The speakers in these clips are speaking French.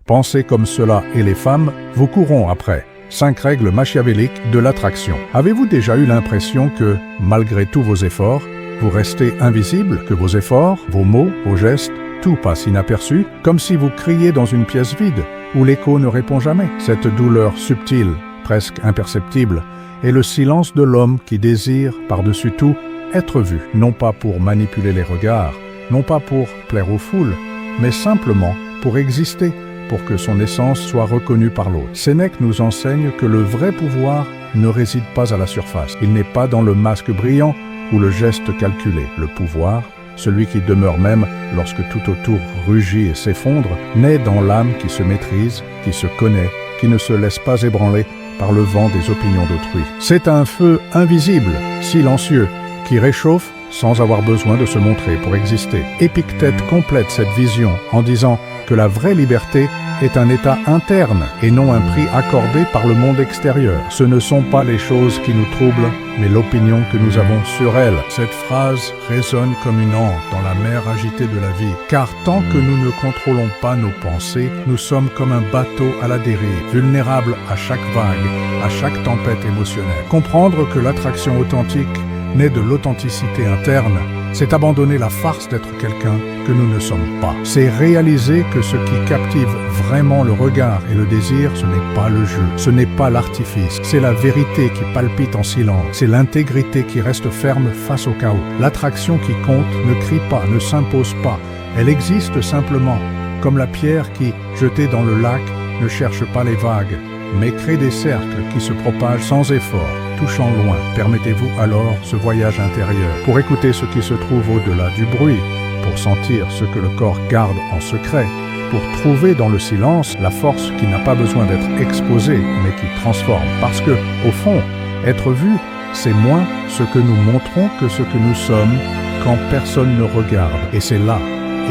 Pensez comme cela et les femmes vous courront après. 5 règles machiavéliques de l'attraction. Avez-vous déjà eu l'impression que, malgré tous vos efforts, vous restez invisible, que vos efforts, vos mots, vos gestes, tout passe inaperçu, comme si vous criez dans une pièce vide, où l'écho ne répond jamais? Cette douleur subtile, presque imperceptible, est le silence de l'homme qui désire, par-dessus tout, être vu, non pas pour manipuler les regards, non pas pour plaire aux foules, mais simplement pour exister, pour que son essence soit reconnue par l'autre. Sénèque nous enseigne que le vrai pouvoir ne réside pas à la surface. Il n'est pas dans le masque brillant ou le geste calculé. Le pouvoir, celui qui demeure même lorsque tout autour rugit et s'effondre, naît dans l'âme qui se maîtrise, qui se connaît, qui ne se laisse pas ébranler par le vent des opinions d'autrui. C'est un feu invisible, silencieux, qui réchauffe sans avoir besoin de se montrer pour exister. Épictète complète cette vision en disant que la vraie liberté est un état interne et non un prix accordé par le monde extérieur. Ce ne sont pas les choses qui nous troublent, mais l'opinion que nous avons sur elles. Cette phrase résonne comme une ante dans la mer agitée de la vie, car tant que nous ne contrôlons pas nos pensées, nous sommes comme un bateau à la dérive, vulnérables à chaque vague, à chaque tempête émotionnelle. Comprendre que l'attraction authentique naît de l'authenticité interne, c'est abandonner la farce d'être quelqu'un que nous ne sommes pas. C'est réaliser que ce qui captive vraiment le regard et le désir, ce n'est pas le jeu, ce n'est pas l'artifice, c'est la vérité qui palpite en silence, c'est l'intégrité qui reste ferme face au chaos. L'attraction qui compte ne crie pas, ne s'impose pas, elle existe simplement, comme la pierre qui, jetée dans le lac, ne cherche pas les vagues, mais crée des cercles qui se propagent sans effort, touchant loin. Permettez-vous alors ce voyage intérieur, pour écouter ce qui se trouve au-delà du bruit, pour sentir ce que le corps garde en secret, pour trouver dans le silence la force qui n'a pas besoin d'être exposée, mais qui transforme. Parce que, au fond, être vu, c'est moins ce que nous montrons que ce que nous sommes quand personne ne regarde. Et c'est là,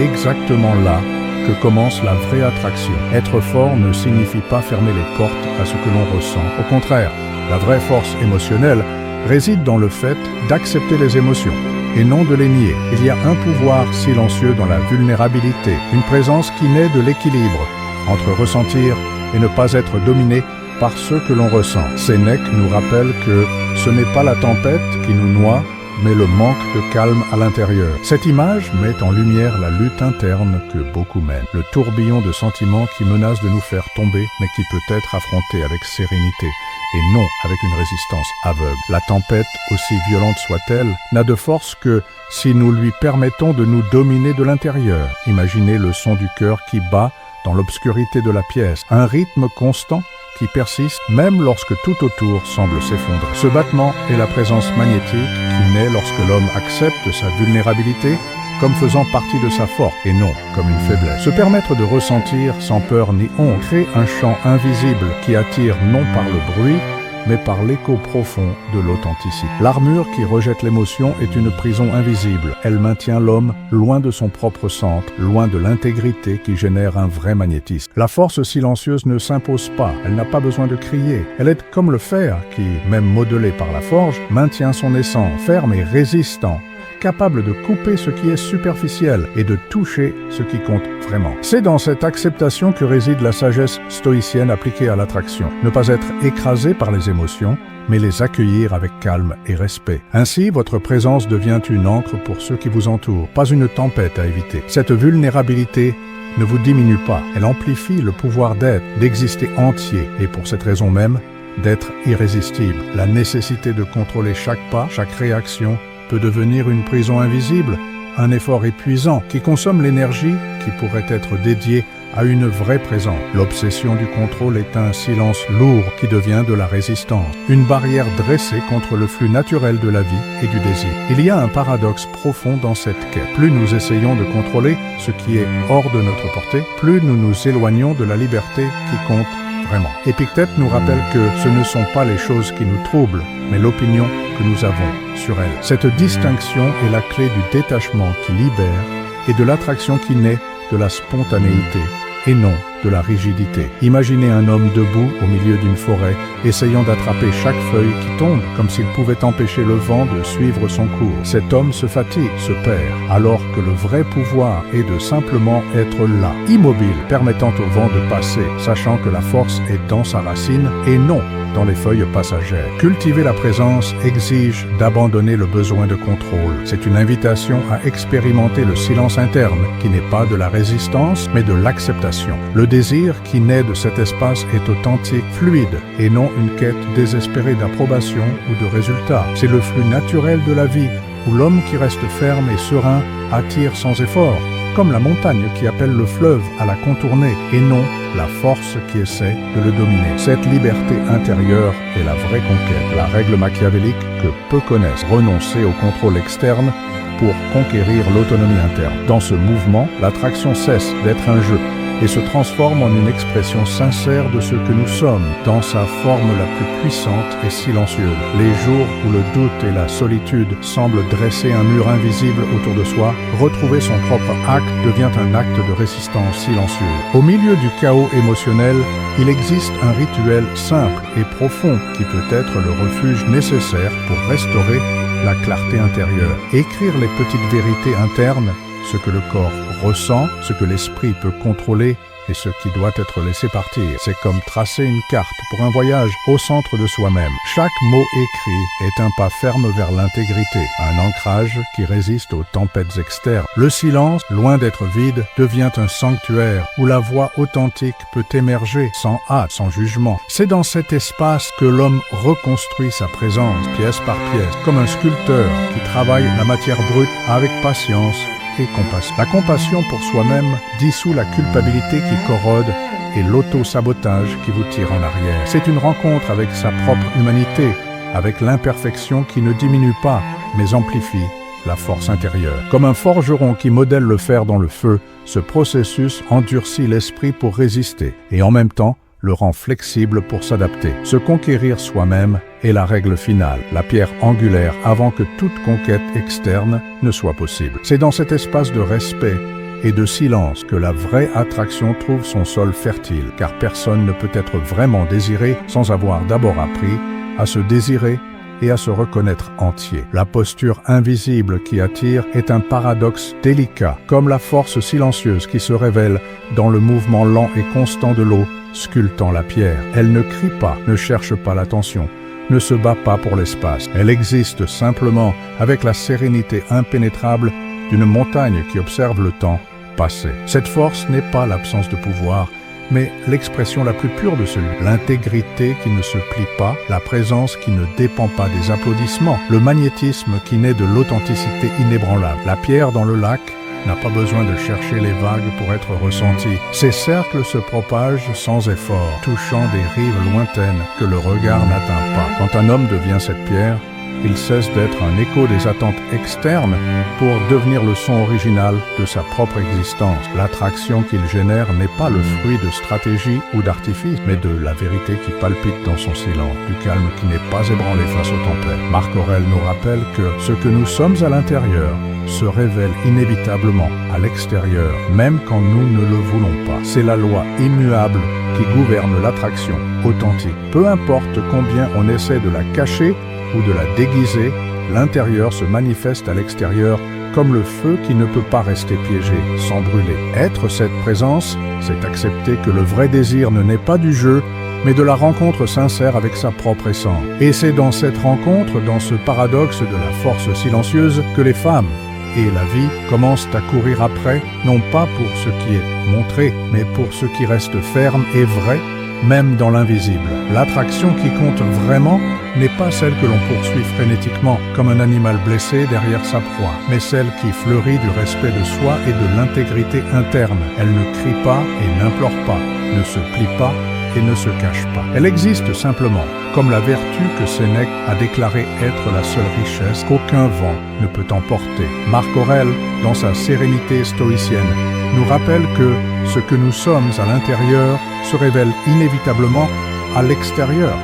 exactement là, que commence la vraie attraction. Être fort ne signifie pas fermer les portes à ce que l'on ressent. Au contraire, la vraie force émotionnelle réside dans le fait d'accepter les émotions et non de les nier. Il y a un pouvoir silencieux dans la vulnérabilité, une présence qui naît de l'équilibre entre ressentir et ne pas être dominé par ce que l'on ressent. Sénèque nous rappelle que ce n'est pas la tempête qui nous noie, mais le manque de calme à l'intérieur. Cette image met en lumière la lutte interne que beaucoup mènent, le tourbillon de sentiments qui menace de nous faire tomber, mais qui peut être affronté avec sérénité, et non avec une résistance aveugle. La tempête, aussi violente soit-elle, n'a de force que si nous lui permettons de nous dominer de l'intérieur. Imaginez le son du cœur qui bat dans l'obscurité de la pièce, un rythme constant qui persiste même lorsque tout autour semble s'effondrer. Ce battement est la présence magnétique qui naît lorsque l'homme accepte sa vulnérabilité comme faisant partie de sa force et non comme une faiblesse. Se permettre de ressentir sans peur ni honte crée un champ invisible qui attire non par le bruit, mais par l'écho profond de l'authenticité. L'armure qui rejette l'émotion est une prison invisible. Elle maintient l'homme loin de son propre centre, loin de l'intégrité qui génère un vrai magnétisme. La force silencieuse ne s'impose pas, elle n'a pas besoin de crier. Elle est comme le fer qui, même modelé par la forge, maintient son essence, ferme et résistant, capable de couper ce qui est superficiel et de toucher ce qui compte vraiment. C'est dans cette acceptation que réside la sagesse stoïcienne appliquée à l'attraction. Ne pas être écrasé par les émotions, mais les accueillir avec calme et respect. Ainsi, votre présence devient une ancre pour ceux qui vous entourent, pas une tempête à éviter. Cette vulnérabilité ne vous diminue pas, elle amplifie le pouvoir d'être, d'exister entier, et pour cette raison même, d'être irrésistible. La nécessité de contrôler chaque pas, chaque réaction, peut devenir une prison invisible, un effort épuisant qui consomme l'énergie qui pourrait être dédiée à une vraie présence. L'obsession du contrôle est un silence lourd qui devient de la résistance, une barrière dressée contre le flux naturel de la vie et du désir. Il y a un paradoxe profond dans cette quête. Plus nous essayons de contrôler ce qui est hors de notre portée, plus nous nous éloignons de la liberté qui compte vraiment. Épictète nous rappelle que ce ne sont pas les choses qui nous troublent, mais l'opinion que nous avons sur elles. Cette distinction est la clé du détachement qui libère et de l'attraction qui naît de la spontanéité et non de la rigidité. Imaginez un homme debout au milieu d'une forêt, essayant d'attraper chaque feuille qui tombe, comme s'il pouvait empêcher le vent de suivre son cours. Cet homme se fatigue, se perd, alors que le vrai pouvoir est de simplement être là, immobile, permettant au vent de passer, sachant que la force est dans sa racine et non dans les feuilles passagères. Cultiver la présence exige d'abandonner le besoin de contrôle. C'est une invitation à expérimenter le silence interne, qui n'est pas de la résistance, mais de l'acceptation. Le désir qui naît de cet espace est authentique, fluide, et non une quête désespérée d'approbation ou de résultats. C'est le flux naturel de la vie, où l'homme qui reste ferme et serein attire sans effort, comme la montagne qui appelle le fleuve à la contourner, et non la force qui essaie de le dominer. Cette liberté intérieure est la vraie conquête, la règle machiavélique que peu connaissent. Renoncer au contrôle externe pour conquérir l'autonomie interne. Dans ce mouvement, l'attraction cesse d'être un jeu et se transforme en une expression sincère de ce que nous sommes, dans sa forme la plus puissante et silencieuse. Les jours où le doute et la solitude semblent dresser un mur invisible autour de soi, retrouver son propre acte devient un acte de résistance silencieuse. Au milieu du chaos émotionnel, il existe un rituel simple et profond qui peut être le refuge nécessaire pour restaurer la clarté intérieure. Écrire les petites vérités internes, ce que le corps ressent, ce que l'esprit peut contrôler et ce qui doit être laissé partir. C'est comme tracer une carte pour un voyage au centre de soi-même. Chaque mot écrit est un pas ferme vers l'intégrité, un ancrage qui résiste aux tempêtes externes. Le silence, loin d'être vide, devient un sanctuaire où la voix authentique peut émerger sans hâte, sans jugement. C'est dans cet espace que l'homme reconstruit sa présence, pièce par pièce, comme un sculpteur qui travaille la matière brute avec patience et compassion. La compassion pour soi-même dissout la culpabilité qui corrode et l'auto-sabotage qui vous tire en arrière. C'est une rencontre avec sa propre humanité, avec l'imperfection qui ne diminue pas, mais amplifie la force intérieure. Comme un forgeron qui modèle le fer dans le feu, ce processus endurcit l'esprit pour résister et en même temps le rend flexible pour s'adapter. Se conquérir soi-même est la règle finale, la pierre angulaire avant que toute conquête externe ne soit possible. C'est dans cet espace de respect et de silence que la vraie attraction trouve son sol fertile, car personne ne peut être vraiment désiré sans avoir d'abord appris à se désirer et à se reconnaître entier. La posture invisible qui attire est un paradoxe délicat, comme la force silencieuse qui se révèle dans le mouvement lent et constant de l'eau sculptant la pierre. Elle ne crie pas, ne cherche pas l'attention, ne se bat pas pour l'espace. Elle existe simplement avec la sérénité impénétrable d'une montagne qui observe le temps passer. Cette force n'est pas l'absence de pouvoir, mais l'expression la plus pure de celui. L'intégrité qui ne se plie pas, la présence qui ne dépend pas des applaudissements, le magnétisme qui naît de l'authenticité inébranlable. La pierre dans le lac n'a pas besoin de chercher les vagues pour être ressentie. Ces cercles se propagent sans effort, touchant des rives lointaines que le regard n'atteint pas. Quand un homme devient cette pierre, il cesse d'être un écho des attentes externes pour devenir le son original de sa propre existence. L'attraction qu'il génère n'est pas le fruit de stratégie ou d'artifice, mais de la vérité qui palpite dans son silence, du calme qui n'est pas ébranlé face aux tempêtes. Marc Aurèle nous rappelle que ce que nous sommes à l'intérieur se révèle inévitablement à l'extérieur, même quand nous ne le voulons pas. C'est la loi immuable qui gouverne l'attraction authentique. Peu importe combien on essaie de la cacher ou de la déguiser, l'intérieur se manifeste à l'extérieur comme le feu qui ne peut pas rester piégé, sans brûler. Être cette présence, c'est accepter que le vrai désir ne naît pas du jeu, mais de la rencontre sincère avec sa propre essence. Et c'est dans cette rencontre, dans ce paradoxe de la force silencieuse, que les femmes et la vie commencent à courir après, non pas pour ce qui est montré, mais pour ce qui reste ferme et vrai, même dans l'invisible. L'attraction qui compte vraiment n'est pas celle que l'on poursuit frénétiquement, comme un animal blessé derrière sa proie, mais celle qui fleurit du respect de soi et de l'intégrité interne. Elle ne crie pas et n'implore pas, ne se plie pas et ne se cache pas. Elle existe simplement, comme la vertu que Sénèque a déclaré être la seule richesse qu'aucun vent ne peut emporter. Marc Aurèle, dans sa sérénité stoïcienne, nous rappelle que ce que nous sommes à l'intérieur se révèle inévitablement à l'extérieur,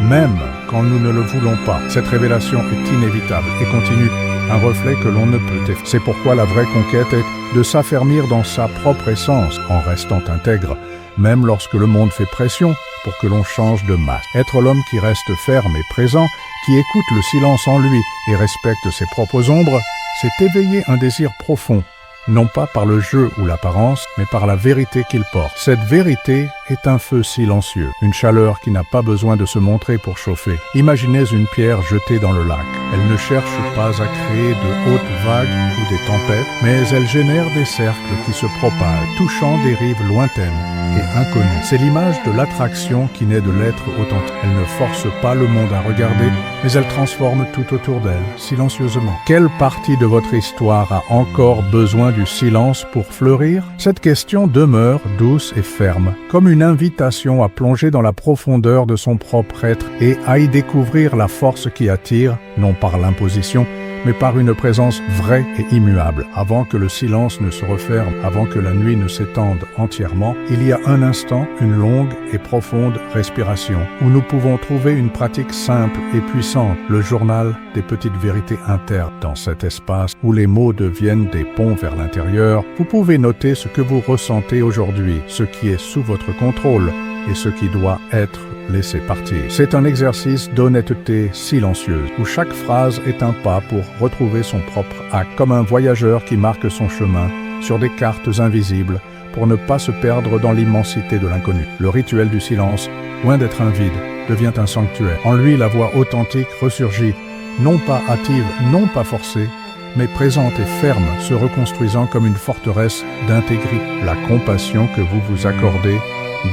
même quand nous ne le voulons pas. Cette révélation est inévitable et continue, un reflet que l'on ne peut effacer. C'est pourquoi la vraie conquête est de s'affermir dans sa propre essence en restant intègre, même lorsque le monde fait pression pour que l'on change de masse. Être l'homme qui reste ferme et présent, qui écoute le silence en lui et respecte ses propres ombres, c'est éveiller un désir profond, non pas par le jeu ou l'apparence, mais par la vérité qu'il porte. Cette vérité est un feu silencieux, une chaleur qui n'a pas besoin de se montrer pour chauffer. Imaginez une pierre jetée dans le lac. Elle ne cherche pas à créer de hautes vagues ou des tempêtes, mais elle génère des cercles qui se propagent, touchant des rives lointaines et inconnues. C'est l'image de l'attraction qui naît de l'être authentique. Elle ne force pas le monde à regarder, mais elle transforme tout autour d'elle, silencieusement. Quelle partie de votre histoire a encore besoin du silence pour fleurir? Cette question demeure douce et ferme, comme une invitation à plonger dans la profondeur de son propre être et à y découvrir la force qui attire, non par l'imposition, mais par une présence vraie et immuable. Avant que le silence ne se referme, avant que la nuit ne s'étende entièrement, il y a un instant, une longue et profonde respiration, où nous pouvons trouver une pratique simple et puissante, le journal des petites vérités internes. Dans cet espace où les mots deviennent des ponts vers l'intérieur, vous pouvez noter ce que vous ressentez aujourd'hui, ce qui est sous votre contrôle et ce qui doit être laissé partir. C'est un exercice d'honnêteté silencieuse, où chaque phrase est un pas pour retrouver son propre acte, comme un voyageur qui marque son chemin sur des cartes invisibles pour ne pas se perdre dans l'immensité de l'inconnu. Le rituel du silence, loin d'être un vide, devient un sanctuaire. En lui, la voix authentique ressurgit, non pas hâtive, non pas forcée, mais présente et ferme, se reconstruisant comme une forteresse d'intégrité. La compassion que vous vous accordez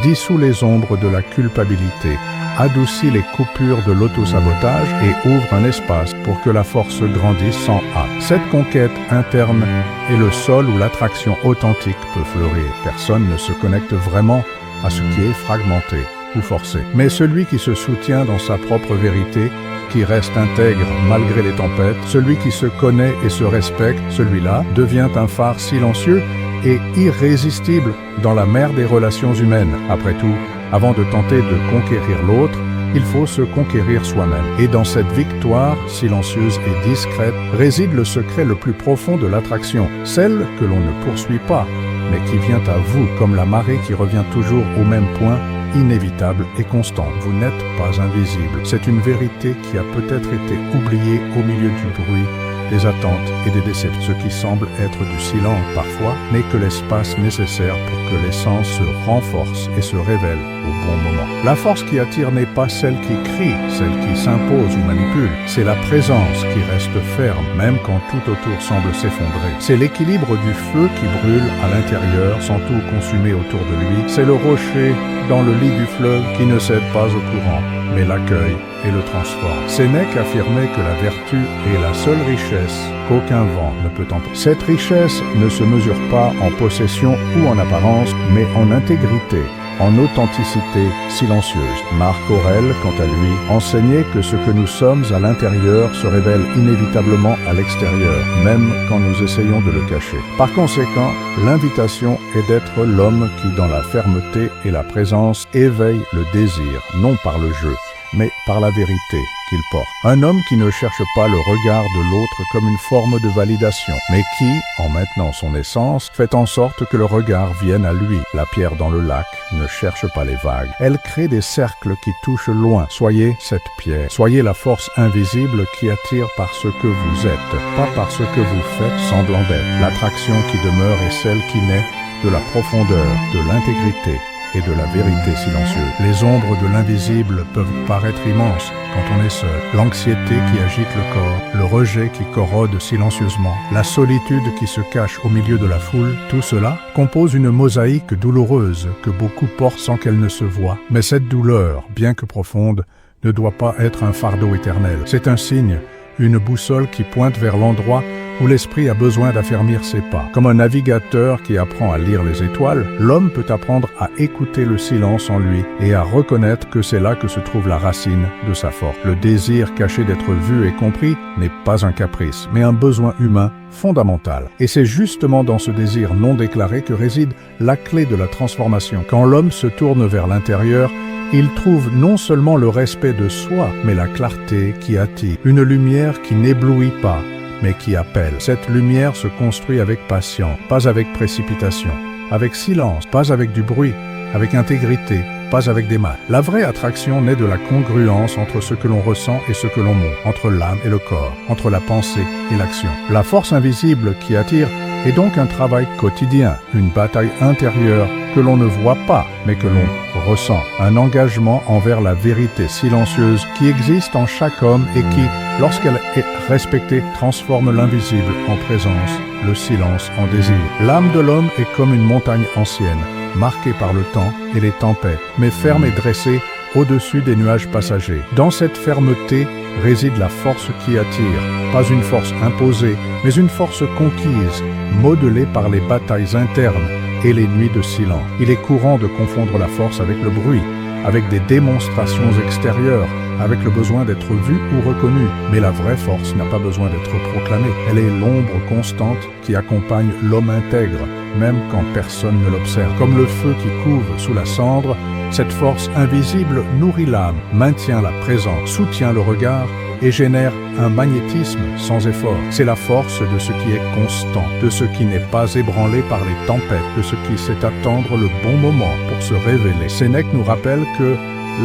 dissout les ombres de la culpabilité, adoucit les coupures de l'autosabotage et ouvre un espace pour que la force grandisse sans hâte. Cette conquête interne est le sol où l'attraction authentique peut fleurir. Personne ne se connecte vraiment à ce qui est fragmenté ou forcé. Mais celui qui se soutient dans sa propre vérité, qui reste intègre malgré les tempêtes, celui qui se connaît et se respecte, celui-là devient un phare silencieux et irrésistible dans la mer des relations humaines. Après tout, avant de tenter de conquérir l'autre, il faut se conquérir soi-même. Et dans cette victoire silencieuse et discrète réside le secret le plus profond de l'attraction, celle que l'on ne poursuit pas, mais qui vient à vous comme la marée qui revient toujours au même point, inévitable et constante. Vous n'êtes pas invisible. C'est une vérité qui a peut-être été oubliée au milieu du bruit, des attentes et des déceptions. Ce qui semble être du silence parfois n'est que l'espace nécessaire pour que l'essence se renforce et se révèle au bon moment. La force qui attire n'est pas celle qui crie, celle qui s'impose ou manipule. C'est la présence qui reste ferme, même quand tout autour semble s'effondrer. C'est l'équilibre du feu qui brûle à l'intérieur sans tout consumer autour de lui. C'est le rocher dans le lit du fleuve qui ne cède pas au courant, mais l'accueille et le transforme. Sénèque affirmait que la vertu est la seule richesse qu'aucun vent ne peut emporter. Cette richesse ne se mesure pas en possession ou en apparence, mais en intégrité, en authenticité silencieuse. Marc Aurèle, quant à lui, enseignait que ce que nous sommes à l'intérieur se révèle inévitablement à l'extérieur, même quand nous essayons de le cacher. Par conséquent, l'invitation est d'être l'homme qui, dans la fermeté et la présence, éveille le désir, non par le jeu, mais par la vérité qu'il porte. Un homme qui ne cherche pas le regard de l'autre comme une forme de validation, mais qui, en maintenant son essence, fait en sorte que le regard vienne à lui. La pierre dans le lac ne cherche pas les vagues. Elle crée des cercles qui touchent loin. Soyez cette pierre. Soyez la force invisible qui attire par ce que vous êtes, pas par ce que vous faites semblant d'être. L'attraction qui demeure est celle qui naît de la profondeur, de l'intégrité et de la vérité silencieuse. Les ombres de l'invisible peuvent paraître immenses quand on est seul. L'anxiété qui agite le corps, le rejet qui corrode silencieusement, la solitude qui se cache au milieu de la foule, tout cela compose une mosaïque douloureuse que beaucoup portent sans qu'elle ne se voie. Mais cette douleur, bien que profonde, ne doit pas être un fardeau éternel. C'est un signe, une boussole qui pointe vers l'endroit où l'esprit a besoin d'affermir ses pas. Comme un navigateur qui apprend à lire les étoiles, l'homme peut apprendre à écouter le silence en lui et à reconnaître que c'est là que se trouve la racine de sa force. Le désir caché d'être vu et compris n'est pas un caprice, mais un besoin humain fondamental. Et c'est justement dans ce désir non déclaré que réside la clé de la transformation. Quand l'homme se tourne vers l'intérieur, il trouve non seulement le respect de soi, mais la clarté qui attire, une lumière qui n'éblouit pas, mais qui appelle. Cette lumière se construit avec patience, pas avec précipitation. avec silence, pas avec du bruit, avec intégrité, pas avec des masques. La vraie attraction naît de la congruence entre ce que l'on ressent et ce que l'on montre, entre l'âme et le corps, entre la pensée et l'action. La force invisible qui attire est donc un travail quotidien, une bataille intérieure que l'on ne voit pas, mais que l'on ressent. Un engagement envers la vérité silencieuse qui existe en chaque homme et qui, lorsqu'elle est respectée, transforme l'invisible en présence, le silence en désir. L'âme de l'homme est comme une montagne ancienne, marquée par le temps et les tempêtes, mais ferme et dressée au-dessus des nuages passagers. Dans cette fermeté réside la force qui attire, pas une force imposée, mais une force conquise, modelée par les batailles internes et les nuits de silence. Il est courant de confondre la force avec le bruit, avec des démonstrations extérieures, avec le besoin d'être vu ou reconnu. Mais la vraie force n'a pas besoin d'être proclamée. Elle est l'ombre constante qui accompagne l'homme intègre, même quand personne ne l'observe. Comme le feu qui couve sous la cendre, cette force invisible nourrit l'âme, maintient la présence, soutient le regard et génère un magnétisme sans effort. C'est la force de ce qui est constant, de ce qui n'est pas ébranlé par les tempêtes, de ce qui sait attendre le bon moment pour se révéler. Sénèque nous rappelle que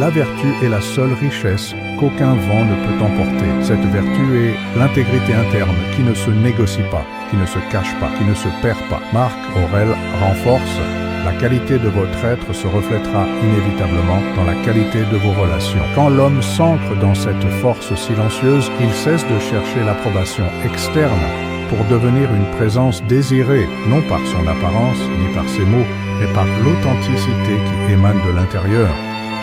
la vertu est la seule richesse qu'aucun vent ne peut emporter. Cette vertu est l'intégrité interne qui ne se négocie pas, qui ne se cache pas, qui ne se perd pas. Marc Aurèle renforce: la qualité de votre être se reflètera inévitablement dans la qualité de vos relations. Quand l'homme s'ancre dans cette force silencieuse, il cesse de chercher l'approbation externe pour devenir une présence désirée, non par son apparence ni par ses mots, mais par l'authenticité qui émane de l'intérieur.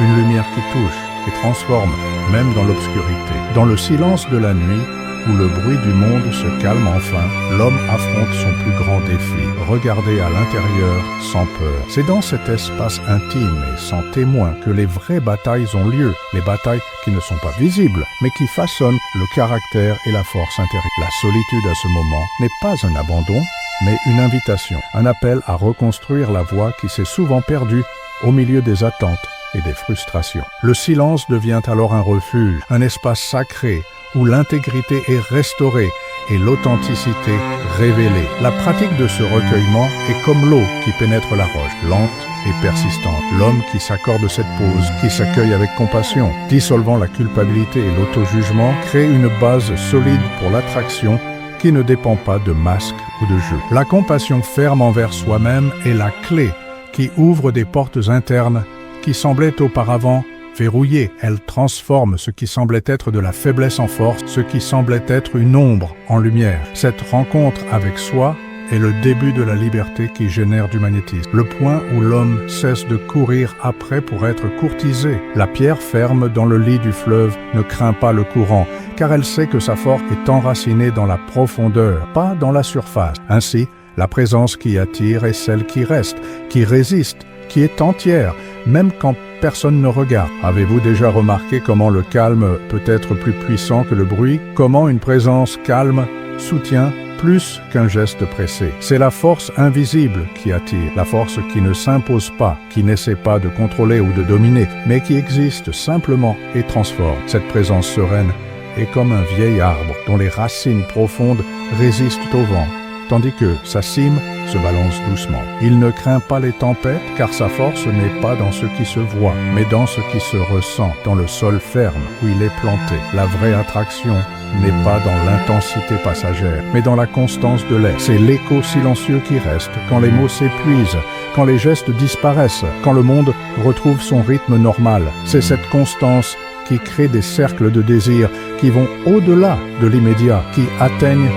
Une lumière qui touche et transforme, même dans l'obscurité. Dans le silence de la nuit, où le bruit du monde se calme enfin, l'homme affronte son plus grand défi, regarder à l'intérieur sans peur. C'est dans cet espace intime et sans témoin que les vraies batailles ont lieu, les batailles qui ne sont pas visibles, mais qui façonnent le caractère et la force intérieure. La solitude à ce moment n'est pas un abandon, mais une invitation, un appel à reconstruire la voie qui s'est souvent perdue au milieu des attentes et des frustrations. Le silence devient alors un refuge, un espace sacré, où l'intégrité est restaurée et l'authenticité révélée. La pratique de ce recueillement est comme l'eau qui pénètre la roche, lente et persistante. L'homme qui s'accorde cette pause, qui s'accueille avec compassion, dissolvant la culpabilité et l'auto-jugement, crée une base solide pour l'attraction qui ne dépend pas de masques ou de jeux. La compassion ferme envers soi-même est la clé qui ouvre des portes internes qui semblaient auparavant verrouillée. Elle transforme ce qui semblait être de la faiblesse en force, ce qui semblait être une ombre en lumière. Cette rencontre avec soi est le début de la liberté qui génère du magnétisme. Le point où l'homme cesse de courir après pour être courtisé. La pierre ferme dans le lit du fleuve ne craint pas le courant, car elle sait que sa force est enracinée dans la profondeur, pas dans la surface. Ainsi, la présence qui attire est celle qui reste, qui résiste, qui est entière, même quand personne ne regarde. Avez-vous déjà remarqué comment le calme peut être plus puissant que le bruit? Comment une présence calme soutient plus qu'un geste pressé? C'est la force invisible qui attire, la force qui ne s'impose pas, qui n'essaie pas de contrôler ou de dominer, mais qui existe simplement et transforme. Cette présence sereine est comme un vieil arbre dont les racines profondes résistent au vent, tandis que sa cime se balance doucement. Il ne craint pas les tempêtes, car sa force n'est pas dans ce qui se voit, mais dans ce qui se ressent, dans le sol ferme où il est planté. La vraie attraction n'est pas dans l'intensité passagère, mais dans la constance de l'être. C'est l'écho silencieux qui reste, quand les mots s'épuisent, quand les gestes disparaissent, quand le monde retrouve son rythme normal. C'est cette constance qui crée des cercles de désir qui vont au-delà de l'immédiat, qui atteignent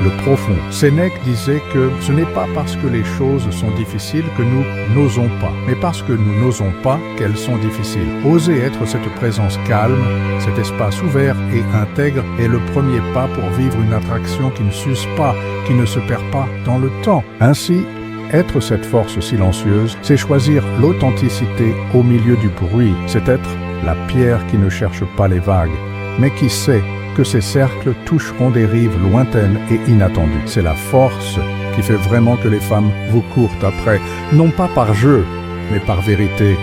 le profond. Sénèque disait que ce n'est pas parce que les choses sont difficiles que nous n'osons pas, mais parce que nous n'osons pas qu'elles sont difficiles. Oser être cette présence calme, cet espace ouvert et intègre est le premier pas pour vivre une attraction qui ne s'use pas, qui ne se perd pas dans le temps. Ainsi, être cette force silencieuse, c'est choisir l'authenticité au milieu du bruit, c'est être la pierre qui ne cherche pas les vagues, mais qui sait que ces cercles toucheront des rives lointaines et inattendues. C'est la force qui fait vraiment que les femmes vous courent après, non pas par jeu, mais par vérité.